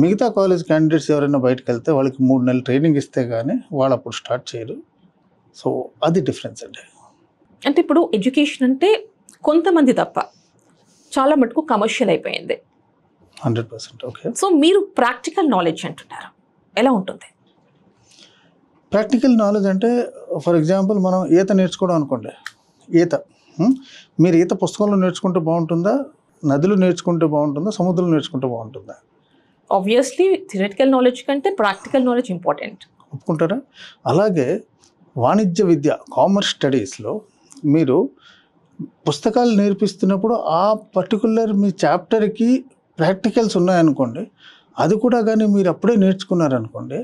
మిగతా college candidates ఎవరైనా బయటకెళ్తే వాళ్ళకి 3 నెలలు ట్రైనింగ్ ఇస్తే గానీ వాళ్ళప్పుడు స్టార్ట్ చేయరు. సో, అది డిఫరెన్స్ అండి. అంటే ఇప్పుడు ఎడ్యుకేషన్ అంటే కొంతమంది తప్ప చాలా మటుకు కమర్షియల్ అయిపోయింది. 100% ఓకే. సో మీరు ప్రాక్టికల్ నాలెడ్జ్ అంటున్నారు. ఎలా ఉంటుంది? ప్రాక్టికల్ నాలెడ్జ్ అంటే ఫర్ ఎగ్జాంపుల్ మనం ఈత నేర్చుకోవడం అనుకోండి. ఈత మీరు ఈత పుస్తకంలో నేర్చుకుంటే బాగుంటుందా? నదిలో నేర్చుకుంటే బాగుంటుందా? సముద్రంలో నేర్చుకుంటే బాగుంటుందా? ఆబ్వియస్లీ థియరిటికల్ నాలెడ్జ్ కంటే ప్రాక్టికల్ నాలెడ్జ్ ఇంపార్టెంట్. ఒప్పుకుంటారా? అలాగే వాణిజ్య విద్య కామర్స్ స్టడీస్లో మీరు పుస్తకాలు నేర్పిస్తున్నప్పుడు ఆ పర్టికులర్ మీ చాప్టర్కి ప్రాక్టికల్స్ ఉన్నాయనుకోండి, అది కూడా కానీ మీరు అప్పుడే నేర్చుకున్నారనుకోండి,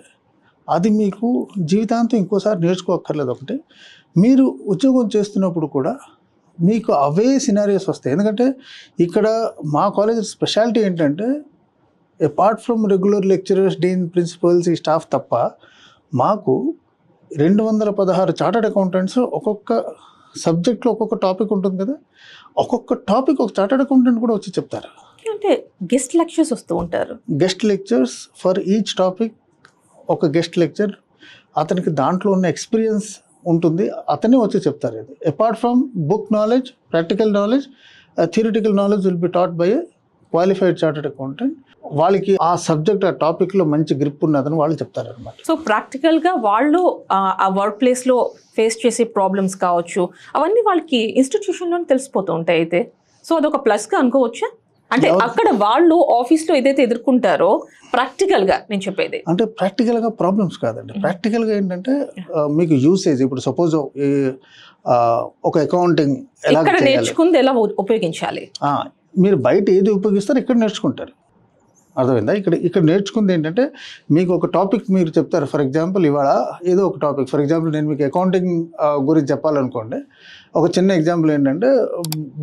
అది మీకు జీవితాంతం ఇంకోసారి నేర్చుకోక్కర్లేదు. ఒకటి, మీరు ఉద్యోగం చేస్తున్నప్పుడు కూడా మీకు అవే సినారియోస్ వస్తాయి. ఎందుకంటే ఇక్కడ మా కాలేజ్ స్పెషాలిటీ ఏంటంటే apart from regular lecturers, dean, principals, ఈ స్టాఫ్ తప్ప మాకు 216 చార్టర్డ్ అకౌంటెంట్స్ ఒక్కొక్క సబ్జెక్ట్లో ఒక్కొక్క టాపిక్ ఉంటుంది కదా, ఒక్కొక్క టాపిక్ ఒక చార్టర్డ్ అకౌంటెంట్ కూడా వచ్చి చెప్తారు. అంటే గెస్ట్ లెక్చర్స్ వస్తూ ఉంటారు. Guest lectures for each topic ఒక గెస్ట్ లెక్చర్, అతనికి దాంట్లో ఉన్న ఎక్స్పీరియన్స్ ఉంటుంది, అతనే వచ్చి చెప్తారు. ఇది apart from book knowledge, practical knowledge, theoretical knowledge will be taught by a qualified chartered accountant. వాళ్ళకి ఆ సబ్జెక్ట్, ఆ టాపిక్లో మంచి గ్రిప్ ఉన్నదని వాళ్ళు చెప్తారనమాట. సో ప్రాక్టికల్గా వాళ్ళు ఆ వర్క్ ప్లేస్లో ఫేస్ చేసే ప్రాబ్లమ్స్ కావచ్చు, అవన్నీ వాళ్ళకి ఇన్స్టిట్యూషన్లోనే తెలిసిపోతూ ఉంటాయి. అయితే సో అదొక ప్లస్గా అనుకోవచ్చా? అంటే అక్కడ వాళ్ళు ఆఫీస్లో ఏదైతే ఎదుర్కొంటారో ప్రాక్టికల్గా నేను చెప్పేది అంటే ప్రాక్టికల్గా ప్రాబ్లమ్స్ కాదండి. ప్రాక్టికల్గా ఏంటంటే మీకు యూసేజ్, ఇప్పుడు సపోజ్ ఒక అకౌంటింగ్ ఎలా నేర్చుకుంది, ఎలా ఉపయోగించాలి, మీరు బయట ఏది ఉపయోగిస్తారో ఇక్కడ నేర్చుకుంటారు. అర్థమైందా? ఇక్కడ నేర్చుకుంది ఏంటంటే మీకు ఒక టాపిక్ మీరు చెప్తారు. ఫర్ ఎగ్జాంపుల్ ఇవాళ ఏదో ఒక టాపిక్, ఫర్ ఎగ్జాంపుల్ నేను మీకు అకౌంటింగ్ గురించి చెప్పాలనుకోండి, ఒక చిన్న ఎగ్జాంపుల్ ఏంటంటే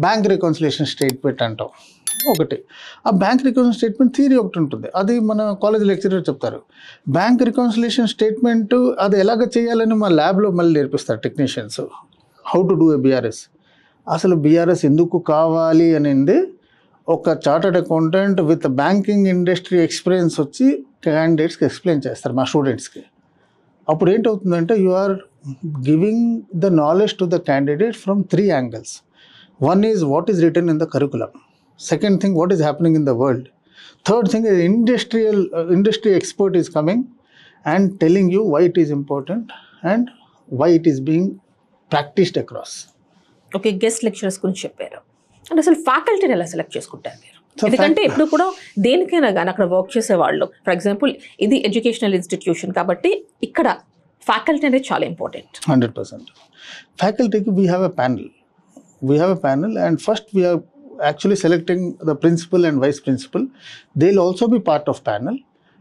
బ్యాంక్ రికన్సిలేషన్ స్టేట్మెంట్ అంటాం ఒకటి. ఆ బ్యాంక్ రికన్సిలేషన్ స్టేట్మెంట్ థియరీ ఒకటి ఉంటుంది, అది మన కాలేజ్ లెక్చరర్ చెప్తారు. బ్యాంక్ రికన్సిలేషన్ స్టేట్మెంట్ అది ఎలాగ చేయాలని మా ల్యాబ్లో మళ్ళీ నేర్పిస్తారు technicians. How to do a BRS. అసలు బీఆర్ఎస్ ఎందుకు కావాలి అనేది ఒక chartered accountant with banking industry experience వచ్చి క్యాండిడేట్స్కి ఎక్స్ప్లెయిన్ చేస్తారు, మా స్టూడెంట్స్కి. అప్పుడు ఏంటవుతుందంటే you are giving the knowledge to the candidate from 3 angles. One is what is written in the curriculum. Second thing, what is happening in the world. Third thing is industry expert is coming and telling you why it is important and why it is being practiced across. Okay, guest lecturers గురించి చెప్పారు. అంటే అసలు ఫ్యాకల్టీని ఎలా select చేసుకుంటారు మీరు? ఎందుకంటే ఇప్పుడు కూడా దేనికైనా కానీ అక్కడ వర్క్ చేసేవాళ్ళు, ఫర్ ఎగ్జాంపుల్ ఇది ఎడ్యుకేషనల్ ఇన్స్టిట్యూషన్ కాబట్టి ఇక్కడ ఫ్యాకల్టీ అనేది చాలా ఇంపార్టెంట్. 100%. ఫ్యాకల్టీకి we have a panel and first we are actually selecting the principal and vice principal. They'll also be part of panel.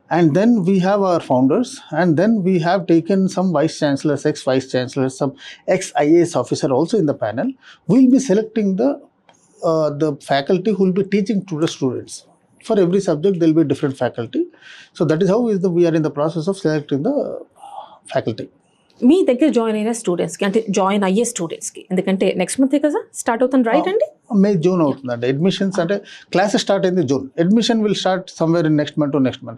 And then we have our founders, and then we have taken some vice chancellors, ex-vice chancellors, some ex-IAS officer also in the panel. We'll be selecting the faculty who will be teaching to the students. For every subject, there will be different faculty. So that is how we are in the process of selecting the faculty. మీ దగ్గర join అయిన స్టూడెంట్స్కి, అంటే join అయ్యే స్టూడెంట్స్కి, ఎందుకంటే next month కదా start అవుతుంది, రైట్ అండి? మే జూన్ అవుతుందండి అడ్మిషన్స్. అంటే క్లాసెస్ స్టార్ట్ అయింది June, admission will start somewhere in next month.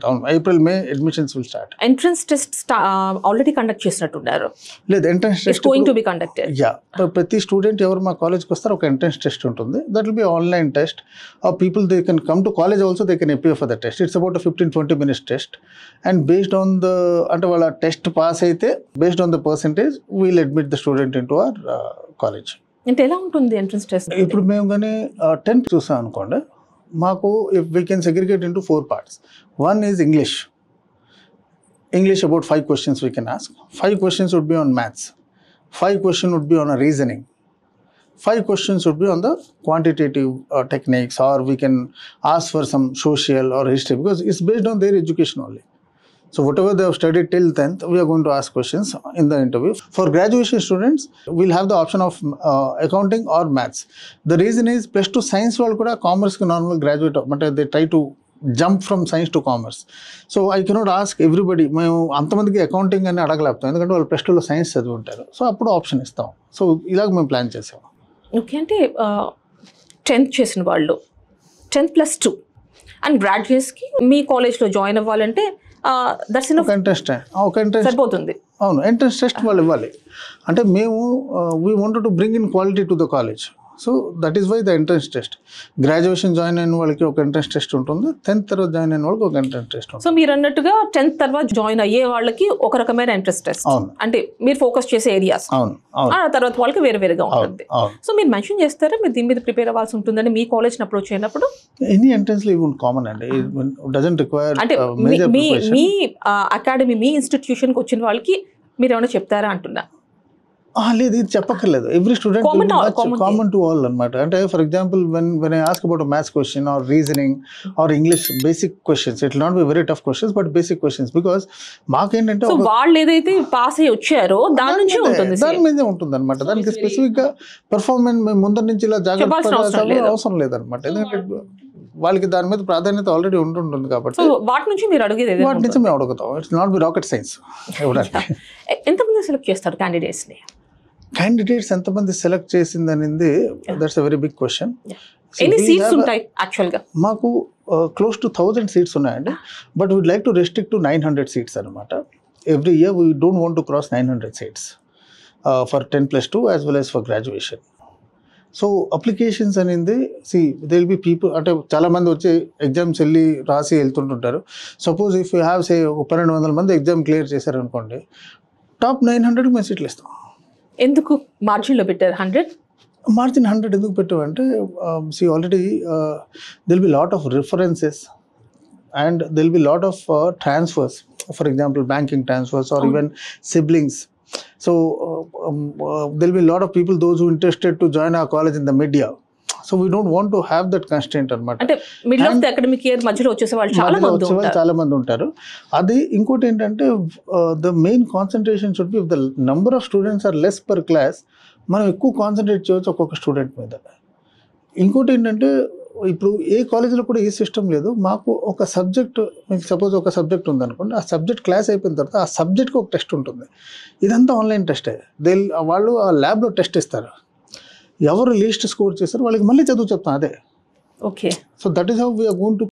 అవును, April May admissions will start. Entrance test already conduct చేసినట్టున్నారు. లేదు, entrance test going to be conducted. ప్రతి స్టూడెంట్ ఎవరు మా కాలేజ్కి వస్తారో ఒక ఎంట్రన్స్ టెస్ట్ ఉంటుంది. That will be online test. People they can come to college also, they can appear for the test. It's about 15-20 minutes test. And based on the, అంటే వాళ్ళ test pass అయితే based on the percentage we'll admit the student into our college. అంటే ఎలా ఉంటుంది entrance test? ఇప్పుడు మేము కానీ 10th చూసాం అనుకోండి, మాకు if we can segregate into 4 parts. One is English, about 5 questions we can ask. 5 questions would be on maths. 5 questions would be on a reasoning. 5 questions would be on the quantitative techniques, or we can ask for some social or history, because it's based on their education only. So whatever they have studied till 10th, we are going to ask questions in the interview. For graduation students, we'll have the option of accounting or maths. The reason is +2 science వాళ్ళు కూడా కామర్స్కి normal graduate, అంటే they try to jump from science to commerce. So I cannot ask everybody. మేము అంతమందికి accounting అని అడగలేపుతాం, ఎందుకంటే వాళ్ళు +2లో science చదివి ఉంటారు. సో అప్పుడు ఆప్షన్ ఇస్తాం. సో ఇలాగ మేము ప్లాన్ చేసాం. ఓకే, అంటే 10th చేసిన వాళ్ళు 10th + 2 అండ్ గ్రాడ్యుయేట్స్కి మీ కాలేజ్లో జాయిన్ అవ్వాలంటే దట్స్ ఇన్ ఒక ఎంట్రన్స్ సరిపోతుంది. అవును, ఎంట్రన్స్ టెస్ట్ వాళ్ళు ఇవ్వాలి. అంటే మేము we wanted to bring in quality to the college. So that is why the entrance test. Graduation join అయిన వాళ్ళకి ఒక ఎంట్రన్స్ టెస్ట్ ఉంటుంది, 10th తర్వాత జాయిన్ అయిన వాళ్ళకి ఒక ఎంట్రన్స్ టెస్ట్ ఉంటుంది. సో మీరు అన్నట్టుగా 10th తర్వాత జాయిన్ అయ్యే వాళ్ళకి ఒక రకమైన ఇంట్రెస్ట్ టెస్ట్, అవును. అంటే మీరు ఫోకస్ చేసే ఏరియాస్, అవును అవును ఆ తర్వాత వాళ్ళకి వేరుగా ఉంటుంది. అవును. సో మీరు మెన్షన్ చేస్తారా మీరు దీని మీద ప్రిపేర్ అవ్వాల్సి ఉంటుందని మీ కాలేజ్ని అప్రోచ్ అయినప్పుడు? ఎనీ ఎంట్రన్స్ లో ఇవి కామన్ అండి, డజంట్ రిక్వైర్ అంటే మేజర్ మీ ప్రిపరేషన్. మీ అకాడమీ మీ ఇన్స్టిట్యూషన్కి వచ్చిన వాళ్ళకి మీరు ఏమైనా చెప్తారా అంటున్నా? లేదు, ఇది చెప్పక్కర్లేదు. Every student common to all అనమాట. అంటే for example when I ask about maths question or reasoning or English basic questions, it not be very tough questions but basic questions. Because మాకేంటంటే సో వాళ్ళు ఏదైతే పాస్ అయ్యి వచ్చారో దాని నుంచి ఉంటుంది, దాని మీదే ఉంటుంది అనమాట. దానికి స్పెసిఫిక్ గా పెర్ఫార్మెన్స్ మేము ముందర నుంచి ఇలా జాగ్రత్త అవసరం లేదనమాట. ఎందుకంటే వాళ్ళకి దాని మీద ప్రాధాన్యత ఆల్రెడీ ఉంటుంటుంది కాబట్టి వాటి నుంచి మీరు అడిగేది, వాటి నుంచి మేము అడుగుతాం. It's not be rocket science. ఎంతమంది సెలెక్ట్ చేస్తారు క్యాండిడేట్స్ని? క్యాండిడేట్స్ ఎంతమంది సెలెక్ట్ చేసింది అనేది that's a very big question. ఎన్ని సీట్స్ ఉంటాయి యాక్చువల్గా? మాకు క్లోజ్ టు 1000 సీట్స్ ఉన్నాయండి, but we'd like to restrict to 900 seats అనమాట. Every year we don't want to cross 900 seats for 10+2 as well as for graduation. So applications అనేది they will be people, అంటే చాలామంది వచ్చి exams వెళ్ళి రాసి వెళ్తుంటుంటారు. Suppose if you have సే 1200 మంది exam clear చేశారనుకోండి, top 900కి మేము సీట్లు ఇస్తాం. ఎందుకు మార్జిన్లో పెట్టారు 100? మార్జిన్ 100 ఎందుకు పెట్టామంటే already there'll be lot of references and there'll be lot of transfers, for example banking transfers or even siblings. So there'll be a lot of people, those who interested to join our college in the mid-year. So we don't want to have that constraint అనమాట. అంటే middle of the academic year మధ్యలో వచ్చేసే వాళ్ళు చాలా మంది ఉంటారు. అది ఇంకోటి ఏంటంటే the main concentration should be if the number of students are less per class, మనం ఎక్కువ కాన్సన్ట్రేట్ చేయవచ్చు ఒక్కొక్క స్టూడెంట్ మీద. ఇంకోటి ఏంటంటే ఇప్పుడు ఏ కాలేజీలో కూడా ఏ సిస్టమ్ లేదు. మాకు ఒక సబ్జెక్ట్, మీకు సపోజ్ ఒక సబ్జెక్ట్ ఉందనుకోండి, ఆ సబ్జెక్ట్ క్లాస్ అయిపోయిన తర్వాత ఆ సబ్జెక్ట్కి ఒక టెస్ట్ ఉంటుంది. ఇదంతా ఆన్లైన్ టెస్టే. వాళ్ళు ఆ ల్యాబ్లో టెస్ట్ ఇస్తారు. ఎవరు లీస్ట్ స్కోర్ చేస్తారు వాళ్ళకి మళ్ళీ చదువు చెప్తాం అదే. Okay. So that is how we are going to